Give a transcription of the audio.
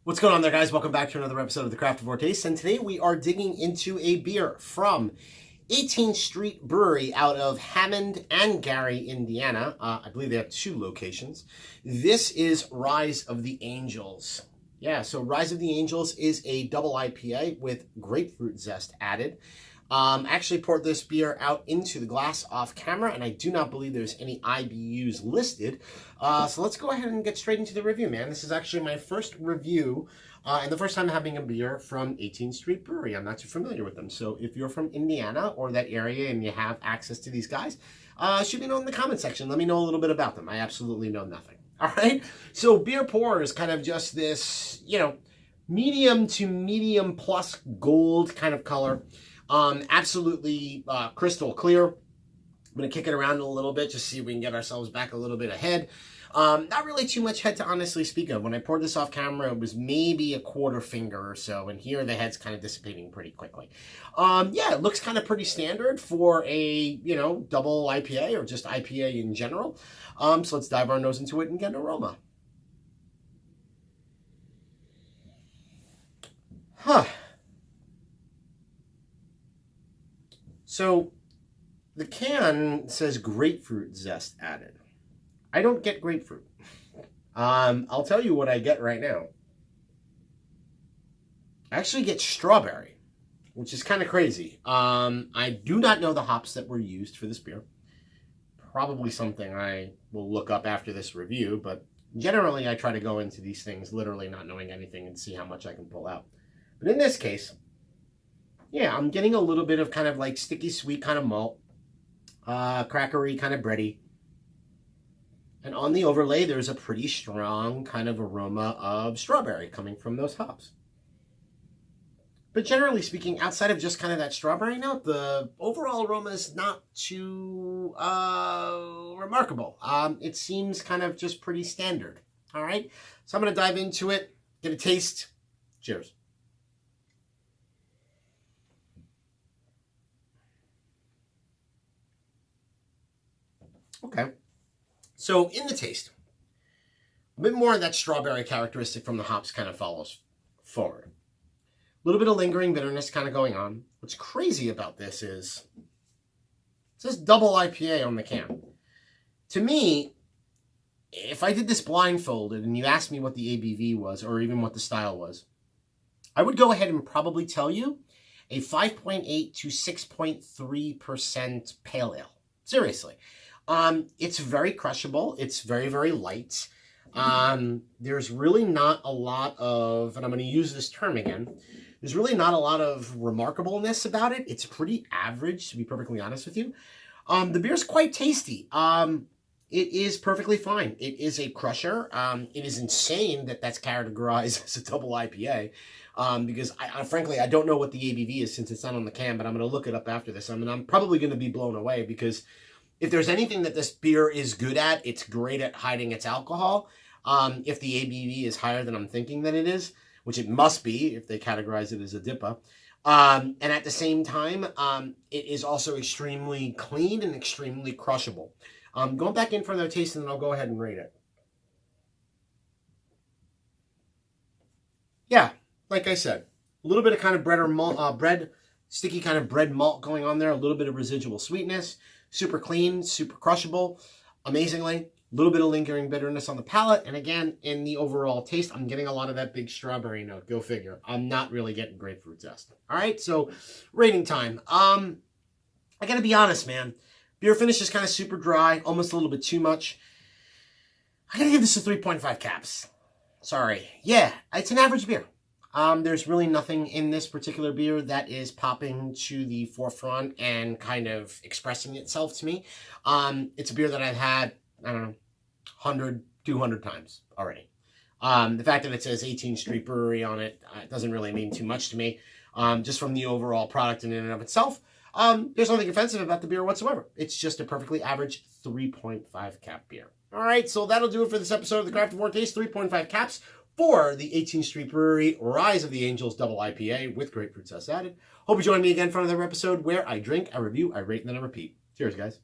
What's going on there, guys? Welcome back to another episode of the Craftavore Taste, and today we are digging into a beer from 18th Street Brewery out of Hammond and Gary, Indiana. I believe they have two locations. This is Rise of the Angels. Yeah, so Rise of the Angels is a double IPA with grapefruit zest added. Actually poured this beer out into the glass off camera, and I do not believe there's any IBUs listed. So let's go ahead and get straight into the review, man. This is actually my first review and the first time having a beer from 18th Street Brewery. I'm not too familiar with them. So if you're from Indiana or that area and you have access to these guys, shoot me a note in the comment section. Let me know a little bit about them. I absolutely know nothing. All right. So beer pour is kind of just this, medium to medium plus gold kind of color. Absolutely crystal clear. I'm going to kick it around a little bit, just see if we can get ourselves back a little bit ahead. Not really too much head to honestly speak of. When I poured this off camera, it was maybe a quarter finger or so, and here the head's kind of dissipating pretty quickly. Yeah, it looks kind of pretty standard for a, double IPA or just IPA in general. So let's dive our nose into it and get an aroma. So the can says grapefruit zest added. I don't get grapefruit. I'll tell you what I get right now. I actually get strawberry, which is kind of crazy. I do not know the hops that were used for this beer. Probably something I will look up after this review, but generally I try to go into these things literally not knowing anything and see how much I can pull out. But in this case, yeah, I'm getting a little bit of kind of like sticky sweet kind of malt, crackery kind of bready. And on the overlay, there's a pretty strong kind of aroma of strawberry coming from those hops. But generally speaking, outside of just kind of that strawberry note, the overall aroma is not too remarkable. It seems kind of just pretty standard. All right, so I'm going to dive into it, get a taste. Cheers. Okay, so in the taste, a bit more of that strawberry characteristic from the hops kind of follows forward. A little bit of lingering bitterness kind of going on. What's crazy about this is it says double IPA on the can. To me, if I did this blindfolded and you asked me what the ABV was or even what the style was, I would go ahead and probably tell you a 5.8 to 6.3% pale ale. Seriously. It's very crushable. It's very, very light. There's really not a lot of, and I'm going to use this term again, there's really not a lot of remarkableness about it. It's pretty average, to be perfectly honest with you. The beer's quite tasty. It is perfectly fine. It is a crusher. It is insane that that's categorized as a double IPA. Because frankly, I don't know what the ABV is since it's not on the can, but I'm going to look it up after this. I'm probably going to be blown away because if there's anything that this beer is good at, it's great at hiding its alcohol. If the ABV is higher than I'm thinking that it is, which it must be if they categorize it as a DIPA. And at the same time, it is also extremely clean and extremely crushable. Going back in for another taste and then I'll go ahead and rate it. Yeah, like I said, a little bit of kind of sticky kind of bread malt going on there, a little bit of residual sweetness. Super clean, super crushable, amazingly. A little bit of lingering bitterness on the palate. And again, in the overall taste, I'm getting a lot of that big strawberry note. Go figure. I'm not really getting grapefruit zest. All right, so rating time. I got to be honest, man. Beer finish is kind of super dry, almost a little bit too much. I got to give this a 3.5 caps. Sorry. Yeah, it's an average beer. There's really nothing in this particular beer that is popping to the forefront and kind of expressing itself to me. It's a beer that I've had, I don't know, 100, 200 times already. The fact that it says 18th Street Brewery on it doesn't really mean too much to me. Just from the overall product in and of itself, there's nothing offensive about the beer whatsoever. It's just a perfectly average 3.5 cap beer. All right, so that'll do it for this episode of the Craftavore Taste, 3.5 caps. For the 18th Street Brewery Rise of the Angels Double IPA with grapefruit zest added. Hope you join me again for another episode where I drink, I review, I rate, and then I repeat. Cheers, guys.